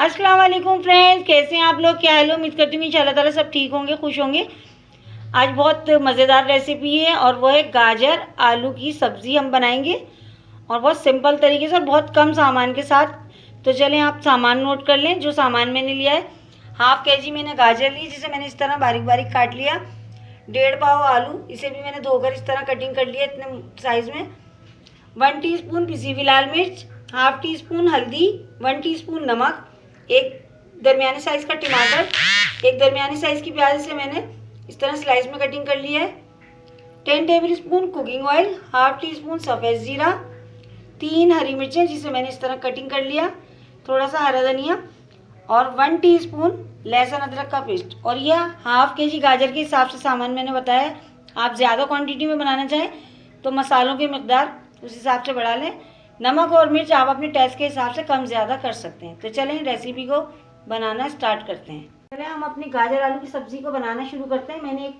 अस्सलाम वालेकुम फ्रेंड्स, कैसे हैं आप लोग? क्या हाल? उम्मीद करती हूँ इंशाल्लाह ताला सब ठीक होंगे, खुश होंगे। आज बहुत मज़ेदार रेसिपी है और वो है गाजर आलू की सब्ज़ी हम बनाएंगे और बहुत सिंपल तरीके से और बहुत कम सामान के साथ। तो चलें आप सामान नोट कर लें। जो सामान मैंने लिया है, हाफ केजी मैंने गाजर ली जिसे मैंने इस तरह बारीक बारीक काट लिया। 1.5 पाव आलू, इसे भी मैंने धोकर इस तरह कटिंग कर लिया इतने साइज़ में। 1 टीस्पून पिसी हुई लाल मिर्च, हाफ टी स्पून हल्दी, 1 टीस्पून नमक, एक दरमियानी साइज़ का टमाटर, एक दरमियानी साइज़ की प्याज से मैंने इस तरह स्लाइस में कटिंग कर लिया है। 10 table spoon cooking oil, half tea spoon सफ़ेद ज़ीरा, 3 हरी मिर्चें जिसे मैंने इस तरह कटिंग कर लिया, थोड़ा सा हरा धनिया और 1 टीस्पून लहसुन अदरक का पेस्ट। और यह हाफ केजी गाजर के हिसाब से सामान मैंने बताया। आप ज़्यादा क्वांटिटी में बनाना चाहें तो मसालों की मकदार उस हिसाब से बढ़ा लें। नमक और मिर्च आप अपने टेस्ट के हिसाब से कम ज़्यादा कर सकते हैं। तो चलें रेसिपी को बनाना स्टार्ट करते हैं। पहले हम अपनी गाजर आलू की सब्ज़ी को बनाना शुरू करते हैं। मैंने एक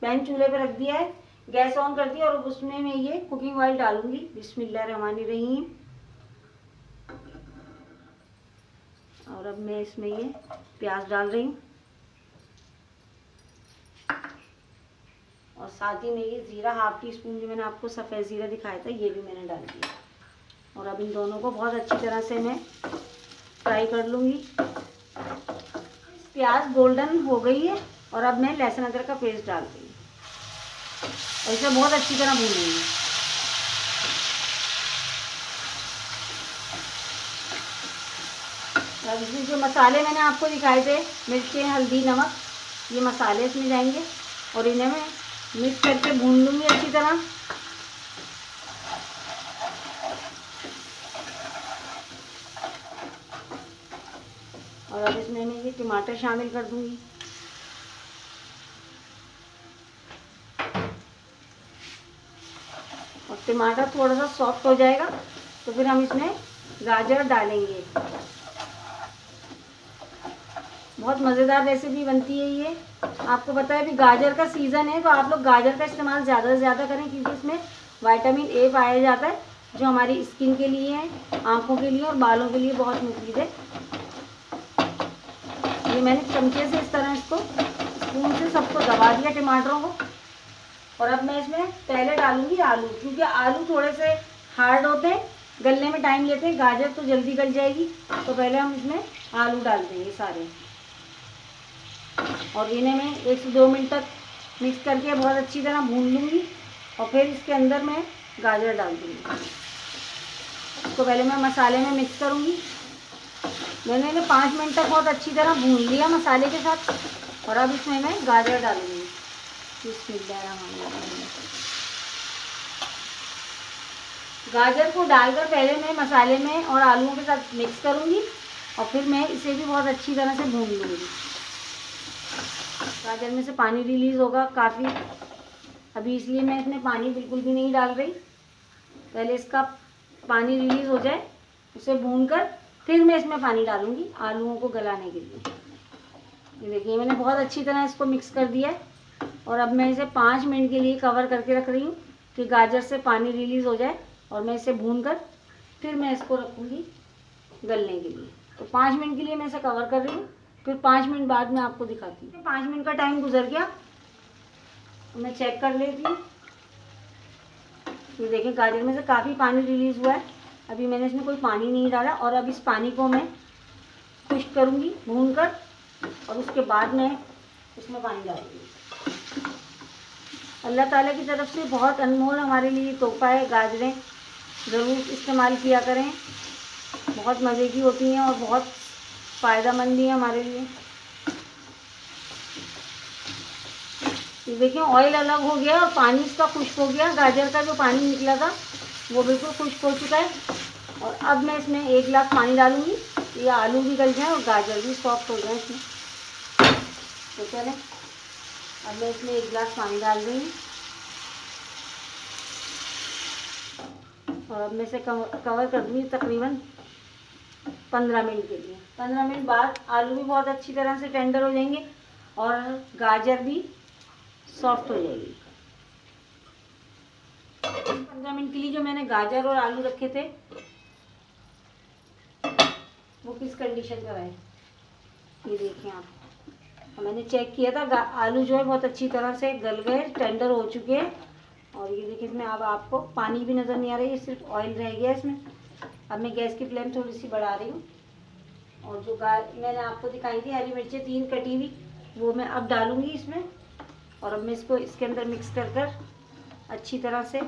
पैन चूल्हे पर रख दिया है, गैस ऑन कर दिया और उसमें मैं ये कुकिंग ऑयल डालूंगी। बिस्मिल्लाहिर्रहमानिर्रहीम। और अब मैं इसमें ये प्याज डाल रही हूँ और साथ ही में ये ज़ीरा, हाफ टी स्पून जो मैंने आपको सफ़ेद ज़ीरा दिखाया था ये भी मैंने डाल दिया। और अब इन दोनों को बहुत अच्छी तरह से मैं फ्राई कर लूँगी। प्याज गोल्डन हो गई है और अब मैं लहसुन अदरक का पेस्ट डाल दूँगी और इसे बहुत अच्छी तरह भूनूंगी। अब इसमें जो मसाले मैंने आपको दिखाए थे, मिर्ची, हल्दी, नमक, ये मसाले इसमें जाएंगे और इन्हें मैं मिक्स करके भून लूँगी अच्छी तरह। और अब इसमें मैं ये टमाटर शामिल कर दूँगी। और टमाटर थोड़ा सा सॉफ्ट हो जाएगा तो फिर हम इसमें गाजर डालेंगे। बहुत मज़ेदार रेसिपी बनती है ये। आपको पता है अभी गाजर का सीज़न है तो आप लोग गाजर का इस्तेमाल ज़्यादा से ज़्यादा करें क्योंकि इसमें विटामिन ए पाया जाता है जो हमारी स्किन के लिए है, आँखों के लिए और बालों के लिए बहुत मुफीद है। ये मैंने चमचे से इस तरह इसको स्पून से सबको दबा दिया टमाटरों को। और अब मैं इसमें पहले डालूंगी आलू, क्योंकि आलू थोड़े से हार्ड होते हैं, गलने में टाइम लेते हैं। गाजर तो जल्दी गल जाएगी तो पहले हम इसमें आलू डाल देंगे सारे। और इन्हें मैं 1 से 2 मिनट तक मिक्स करके बहुत अच्छी तरह भून लूँगी और फिर इसके अंदर मैं गाजर डाल दूँगी। इसको पहले मैं मसाले में मिक्स करूँगी। मैंने इन्हें 5 मिनट तक बहुत अच्छी तरह भून लिया मसाले के साथ और अब इसमें मैं गाजर डालूँगी। गाजर को डालकर पहले मैं मसाले में और आलूओं के साथ मिक्स करूँगी और फिर मैं इसे भी बहुत अच्छी तरह से भून लूँगी। गाजर में से पानी रिलीज़ होगा काफ़ी, अभी इसलिए मैं इसमें पानी बिल्कुल भी नहीं डाल रही। पहले इसका पानी रिलीज़ हो जाए, उसे भूनकर फिर मैं इसमें पानी डालूँगी आलूओं को गलाने के लिए। ये देखिए मैंने बहुत अच्छी तरह इसको मिक्स कर दिया है और अब मैं इसे 5 मिनट के लिए कवर करके रख रही हूँ कि गाजर से पानी रिलीज़ हो जाए और मैं इसे भूनकर फिर मैं इसको रखूँगी गलने के लिए। तो 5 मिनट के लिए मैं इसे कवर कर रही हूँ, फिर 5 मिनट बाद मैं आपको दिखाती हूँ। 5 मिनट का टाइम गुजर गया तो मैं चेक कर लेती हूँ। ये देखें गाजर में से काफ़ी पानी रिलीज़ हुआ है। अभी मैंने इसमें कोई पानी नहीं डाला और अब इस पानी को मैं खुश्क करूँगी भूनकर और उसके बाद मैं इसमें पानी डालूँगी। अल्लाह ताला की तरफ से बहुत अनमोल हमारे लिए तोहफा है। गाजरें ज़रूर इस्तेमाल किया करें, बहुत मज़े की होती हैं और बहुत फ़ायदेमंद भी है हमारे लिए। ये देखिए ऑयल अलग हो गया और पानी इसका खुश्क हो गया। गाजर का जो पानी निकला था वो बिल्कुल खुश्क हो चुका है। और अब मैं इसमें 1 गिलास पानी डालूँगी, ये आलू भी गल जाए और गाजर भी सॉफ्ट हो जाए इसमें। तो चलें अब मैं इसमें 1 गिलास पानी डाल दूँगी और अब मैं इसे कवर कर दूँगी तकरीबन 15 मिनट के लिए। 15 मिनट बाद आलू भी बहुत अच्छी तरह से टेंडर हो जाएंगे और गाजर भी सॉफ्ट हो जाएगी। 15 मिनट के लिए जो मैंने गाजर और आलू रखे थे वो किस कंडीशन का है। ये देखें आप, और मैंने चेक किया था आलू जो है बहुत अच्छी तरह से गल गए, टेंडर हो चुके हैं। और ये देखिए इसमें अब आपको पानी भी नज़र नहीं आ रही है, सिर्फ ऑयल रह गया इसमें। अब मैं गैस की फ्लेम थोड़ी सी बढ़ा रही हूँ, और जो मैंने आपको दिखाई थी हरी मिर्चें 3 कटी हुई, वो मैं अब डालूँगी इसमें। और अब मैं इसको इसके अंदर मिक्स कर कर अच्छी तरह से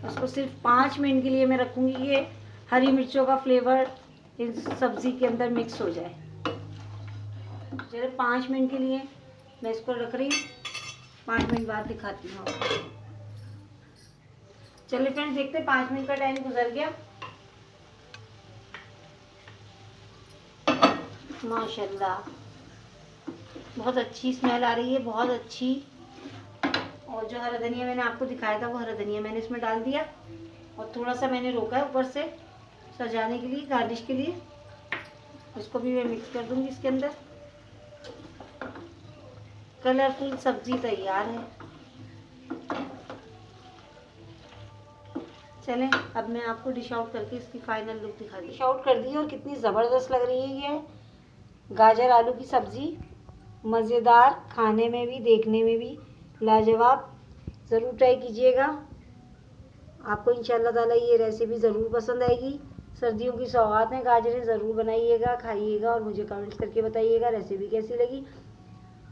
उसको सिर्फ 5 मिनट के लिए मैं रखूँगी। ये हरी मिर्चों का फ्लेवर इस सब्ज़ी के अंदर मिक्स हो जाए। चलिए 5 मिनट के लिए मैं इसको रख रही हूँ, 5 मिनट बाद दिखाती हूँ आपको। चलिए फ्रेंड्स देखते हैं, 5 मिनट का टाइम गुजर गया। माशाल्लाह बहुत अच्छी स्मेल आ रही है, बहुत अच्छी। और जो हरा धनिया मैंने आपको दिखाया था वो हरा धनिया मैंने इसमें डाल दिया, और थोड़ा सा मैंने रोका है ऊपर से सजाने के लिए, गार्निश के लिए। उसको भी मैं मिक्स कर दूंगी इसके अंदर। कलरफुल सब्जी तैयार है। चलें अब मैं आपको डिश आउट करके इसकी फाइनल लुक दिखा दी। डिश आउट कर दी और कितनी ज़बरदस्त लग रही है ये गाजर आलू की सब्ज़ी। मज़ेदार, खाने में भी देखने में भी लाजवाब। ज़रूर ट्राई कीजिएगा, आपको इंशाल्लाह ताला ये रेसिपी ज़रूर पसंद आएगी। सर्दियों की सौगात है, गाजरें ज़रूर बनाइएगा, खाइएगा और मुझे कमेंट्स करके बताइएगा रेसिपी कैसी लगी।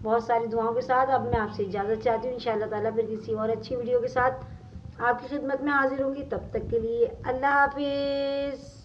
बहुत सारी दुआओं के साथ अब मैं आपसे इजाज़त चाहती हूँ। इंशाल्लाह ताला फिर किसी और अच्छी वीडियो के साथ आपकी खिदमत में हाजिर होंगी। तब तक के लिए अल्लाह हाफिज़।